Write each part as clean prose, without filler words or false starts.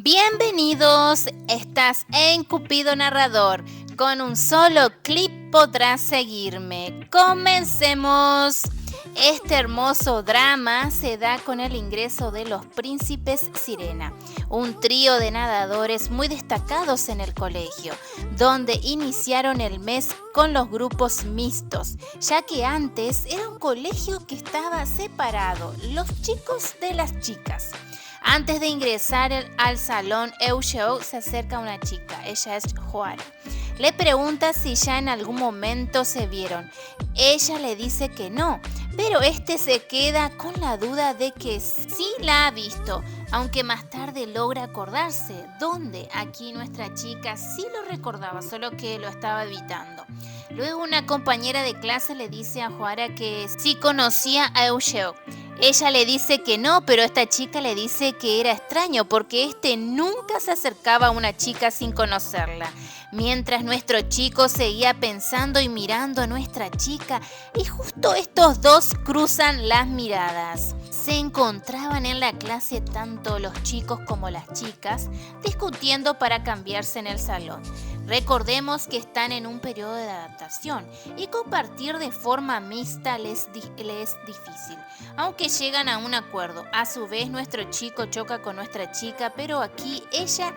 Bienvenidos, estás en Cupido Narrador. Con un solo clip podrás seguirme. Comencemos. Este hermoso drama se da con el ingreso de los príncipes Sirena, un trío de nadadores muy destacados en el colegio, donde iniciaron el mes con los grupos mixtos, ya que antes era un colegio que estaba separado, los chicos de las chicas. Antes de ingresar al salón Eugeo se acerca una chica, ella es Juara. Le pregunta si ya en algún momento se vieron. Ella le dice que no, pero este se queda con la duda de que sí la ha visto, aunque más tarde logra acordarse dónde. Aquí nuestra chica sí lo recordaba, solo que lo estaba evitando. Luego una compañera de clase le dice a Juara que sí conocía a Eugeo. Ella le dice que no, pero esta chica le dice que era extraño porque este nunca se acercaba a una chica sin conocerla. Mientras nuestro chico seguía pensando y mirando a nuestra chica, y justo estos dos cruzan las miradas. Se encontraban en la clase tanto los chicos como las chicas, discutiendo para cambiarse en el salón. Recordemos que están en un periodo de adaptación y compartir de forma mixta les es difícil, aunque llegan a un acuerdo. A su vez, nuestro chico choca con nuestra chica, pero aquí ella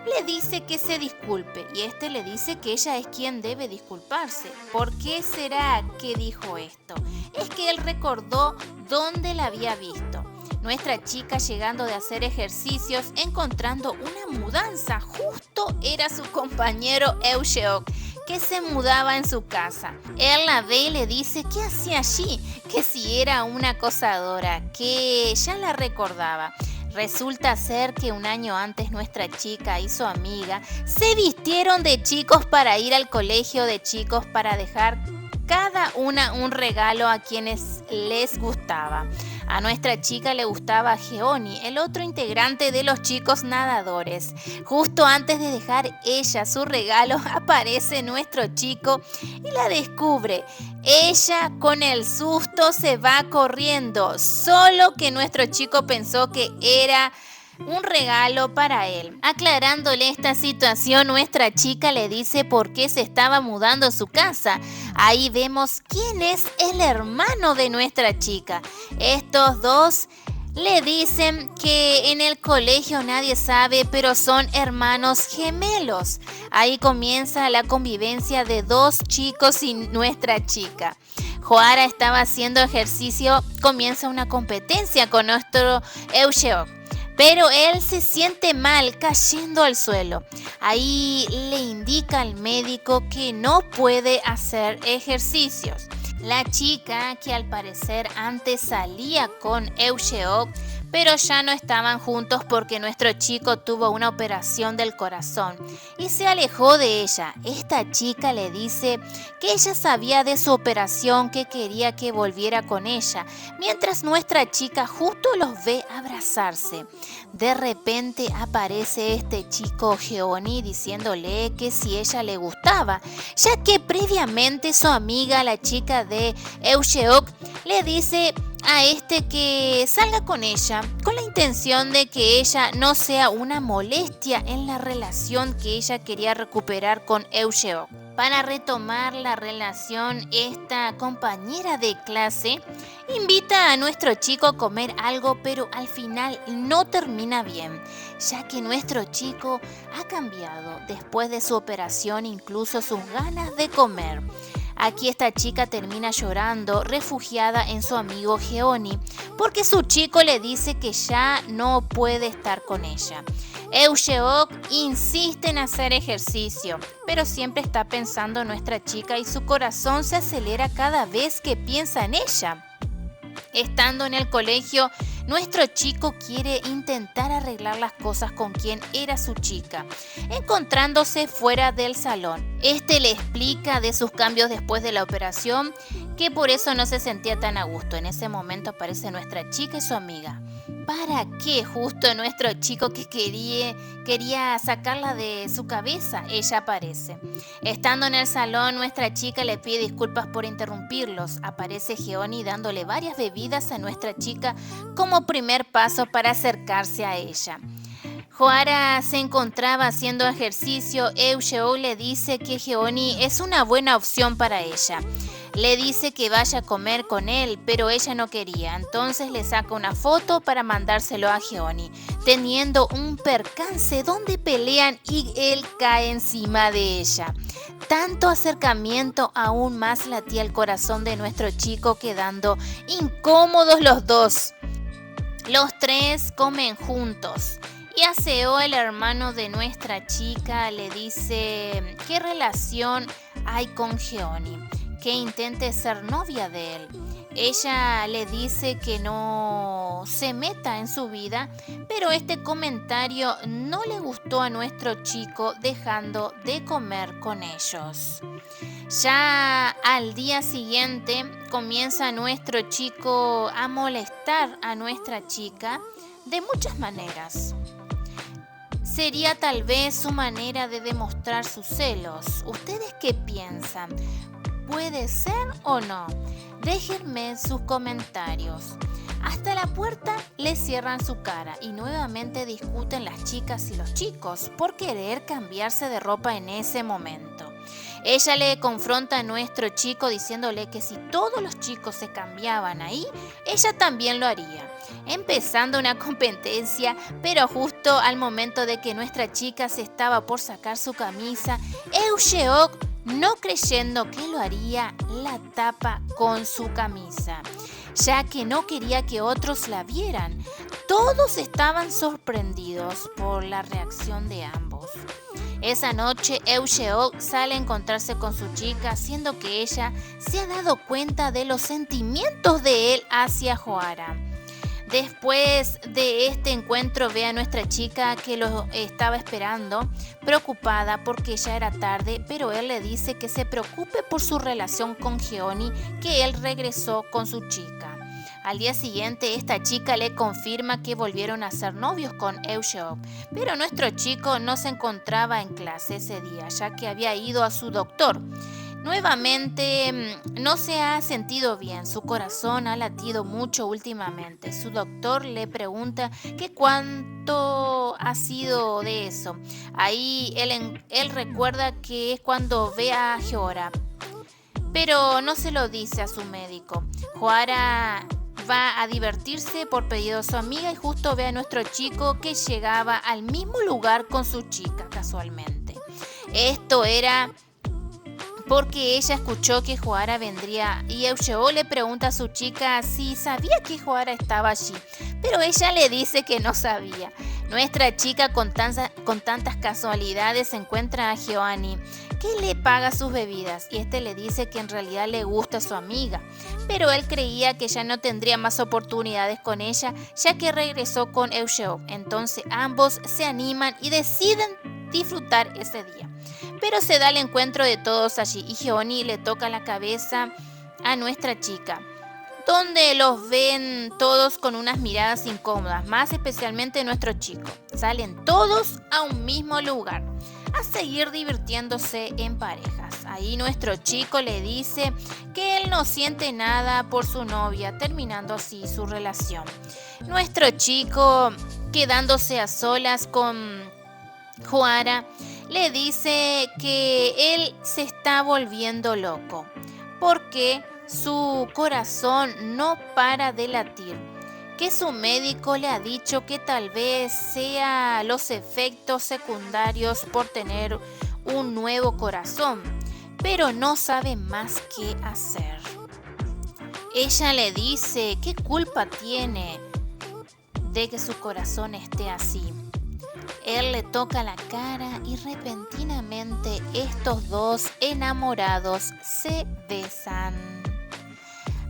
le dice que se disculpe y este le dice que ella es quien debe disculparse. ¿Por qué será que dijo esto? Es que él recordó dónde la había visto. Nuestra chica, llegando de hacer ejercicios, encontrando una mudanza, justo era su compañero Eugeo, que se mudaba en su casa. Él la ve y le dice qué hacía allí, que si era una acosadora, que ya la recordaba. Resulta ser que un año antes nuestra chica y su amiga se vistieron de chicos para ir al colegio de chicos para dejar cada una un regalo a quienes les gustaba. A nuestra chica le gustaba Geoni, el otro integrante de los chicos nadadores. Justo antes de dejar ella su regalo, aparece nuestro chico y la descubre. Ella con el susto se va corriendo, solo que nuestro chico pensó que era un regalo para él. Aclarándole esta situación, nuestra chica le dice por qué se estaba mudando a su casa. Ahí vemos quién es el hermano de nuestra chica. Estos dos le dicen que en el colegio nadie sabe, pero son hermanos gemelos. Ahí comienza la convivencia de dos chicos y nuestra chica. Juara estaba haciendo ejercicio, comienza una competencia con nuestro Eugeo. Pero él se siente mal cayendo al suelo. Ahí le indica al médico que no puede hacer ejercicios. La chica, que al parecer antes salía con Eugeo, pero ya no estaban juntos porque nuestro chico tuvo una operación del corazón y se alejó de ella. Esta chica le dice que ella sabía de su operación, que quería que volviera con ella, mientras nuestra chica justo los ve abrazarse. De repente aparece este chico Geoni diciéndole que si ella le gustaba, ya que previamente su amiga, la chica de Eugeo, le dice a este que salga con ella con la intención de que ella no sea una molestia en la relación que ella quería recuperar con Eugeo. Para retomar la relación, esta compañera de clase invita a nuestro chico a comer algo, pero al final no termina bien, ya que nuestro chico ha cambiado después de su operación, incluso sus ganas de comer. Aquí esta chica termina llorando, refugiada en su amigo Geoni, porque su chico le dice que ya no puede estar con ella. Eugeo insiste en hacer ejercicio, pero siempre está pensando en nuestra chica y su corazón se acelera cada vez que piensa en ella. Estando en el colegio, nuestro chico quiere intentar arreglar las cosas con quien era su chica, encontrándose fuera del salón. Este le explica de sus cambios después de la operación, que por eso no se sentía tan a gusto. En ese momento aparece nuestra chica y su amiga. ¿Para qué justo nuestro chico que quería sacarla de su cabeza? Ella aparece. Estando en el salón, nuestra chica le pide disculpas por interrumpirlos. Aparece Geoni dándole varias bebidas a nuestra chica como primer paso para acercarse a ella. Joara se encontraba haciendo ejercicio. Eugeo le dice que Geoni es una buena opción para ella. Le dice que vaya a comer con él, pero ella no quería. Entonces le saca una foto para mandárselo a Geoni, teniendo un percance donde pelean y él cae encima de ella. Tanto acercamiento aún más latía el corazón de nuestro chico, quedando incómodos los dos. Los tres comen juntos. Y Aseo, el hermano de nuestra chica, le dice qué relación hay con Geoni, que intente ser novia de él. Ella le dice que no se meta en su vida, pero este comentario no le gustó a nuestro chico, dejando de comer con ellos. Ya al día siguiente comienza nuestro chico a molestar a nuestra chica de muchas maneras. Sería tal vez su manera de demostrar sus celos. ¿Ustedes qué piensan? ¿Puede ser o no? Déjenme sus comentarios. Hasta la puerta le cierran su cara y nuevamente discuten las chicas y los chicos por querer cambiarse de ropa en ese momento. Ella le confronta a nuestro chico diciéndole que si todos los chicos se cambiaban ahí, ella también lo haría. Empezando una competencia, pero justo al momento de que nuestra chica se estaba por sacar su camisa, Eugeo, no creyendo que lo haría, la tapa con su camisa, ya que no quería que otros la vieran. Todos estaban sorprendidos por la reacción de ambos. Esa noche Eugeo sale a encontrarse con su chica, siendo que ella se ha dado cuenta de los sentimientos de él hacia Joara. Después de este encuentro ve a nuestra chica que lo estaba esperando, preocupada porque ya era tarde, pero él le dice que se preocupe por su relación con Geoni, que él regresó con su chica. Al día siguiente esta chica le confirma que volvieron a ser novios con Eugeo, pero nuestro chico no se encontraba en clase ese día, ya que había ido a su doctor. Nuevamente no se ha sentido bien, su corazón ha latido mucho últimamente. Su doctor le pregunta que cuánto ha sido de eso. Ahí él recuerda que es cuando ve a Joara, pero no se lo dice a su médico. Joara va a divertirse por pedido de su amiga y justo ve a nuestro chico que llegaba al mismo lugar con su chica casualmente. Esto era porque ella escuchó que Joara vendría y Eugeo le pregunta a su chica si sabía que Joara estaba allí, pero ella le dice que no sabía. Nuestra chica con tantas casualidades encuentra a Geoni, que le paga sus bebidas, y este le dice que en realidad le gusta a su amiga, pero él creía que ya no tendría más oportunidades con ella, ya que regresó con Eugeo. Entonces ambos se animan y deciden disfrutar ese día. Pero se da el encuentro de todos allí y Geoni le toca la cabeza a nuestra chica, donde los ven todos con unas miradas incómodas, más especialmente nuestro chico. Salen todos a un mismo lugar a seguir divirtiéndose en parejas. Ahí nuestro chico le dice que él no siente nada por su novia, terminando así su relación. Nuestro chico, quedándose a solas con Joara, le dice que él se está volviendo loco porque su corazón no para de latir, que su médico le ha dicho que tal vez sea los efectos secundarios por tener un nuevo corazón, pero no sabe más qué hacer. Ella le dice qué culpa tiene de que su corazón esté así. Él le toca la cara y repentinamente estos dos enamorados se besan.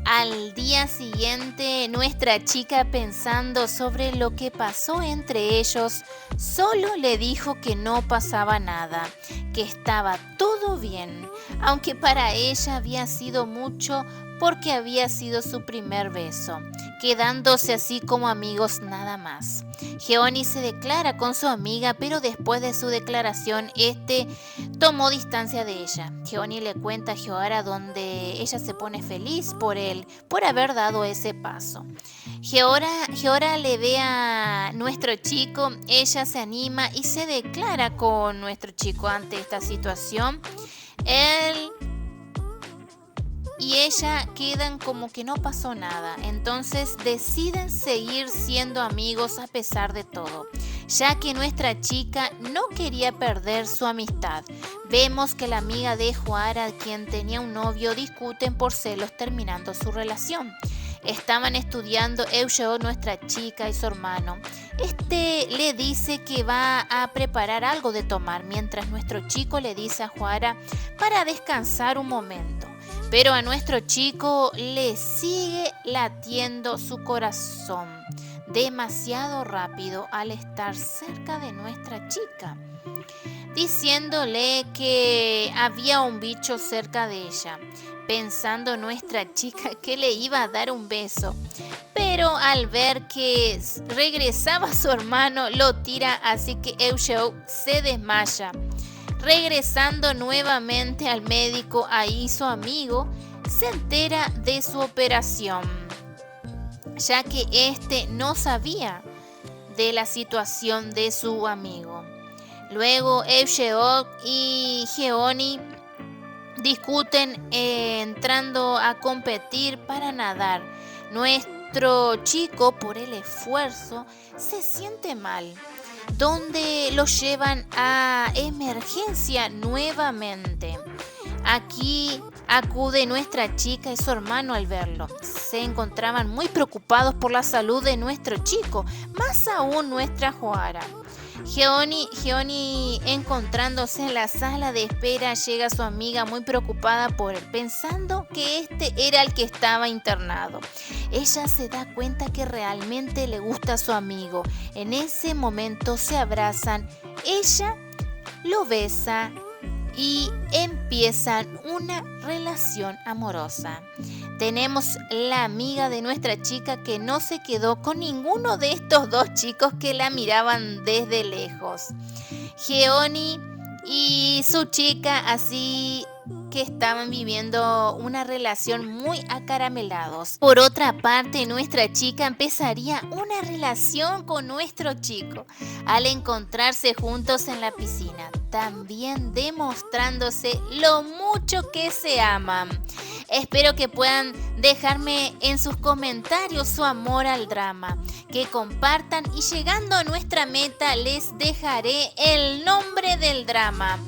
Al día siguiente, nuestra chica, pensando sobre lo que pasó entre ellos, solo le dijo que no pasaba nada, que estaba todo bien, aunque para ella había sido mucho porque había sido su primer beso, quedándose así como amigos nada más. Geoni se declara con su amiga, pero después de su declaración, tomó distancia de ella. Geoni le cuenta a Joara donde ella se pone feliz por él, por haber dado ese paso. Geora le ve a nuestro chico, ella se anima y se declara con nuestro chico ante esta situación. Él y ella quedan como que no pasó nada, entonces deciden seguir siendo amigos a pesar de todo, ya que nuestra chica no quería perder su amistad. Vemos que la amiga de Joara, quien tenía un novio, discuten por celos terminando su relación. Estaban estudiando Eugeo, nuestra chica y su hermano. Este le dice que va a preparar algo de tomar, mientras nuestro chico le dice a Joara para descansar un momento. Pero a nuestro chico le sigue latiendo su corazón demasiado rápido al estar cerca de nuestra chica, diciéndole que había un bicho cerca de ella, pensando nuestra chica que le iba a dar un beso, pero al ver que regresaba su hermano lo tira, así que Eugeo se desmaya. Regresando nuevamente al médico, ahí su amigo se entera de su operación, ya que este no sabía de la situación de su amigo. Luego Eugeo y Geoni discuten entrando a competir para nadar. Nuestro chico, por el esfuerzo, se siente mal, donde lo llevan a emergencia nuevamente. Aquí acude nuestra chica y su hermano al verlo. Se encontraban muy preocupados por la salud de nuestro chico, más aún nuestra Joara. Geoni, encontrándose en la sala de espera, llega su amiga muy preocupada por él, pensando que este era el que estaba internado. Ella se da cuenta que realmente le gusta a su amigo. En ese momento se abrazan, ella lo besa y empiezan una relación amorosa. Tenemos la amiga de nuestra chica que no se quedó con ninguno de estos dos chicos que la miraban desde lejos. Geoni y su chica así que estaban viviendo una relación muy acaramelados. Por otra parte, nuestra chica empezaría una relación con nuestro chico al encontrarse juntos en la piscina, también demostrándose lo mucho que se aman. Espero que puedan dejarme en sus comentarios su amor al drama, que compartan y llegando a nuestra meta les dejaré el nombre del drama.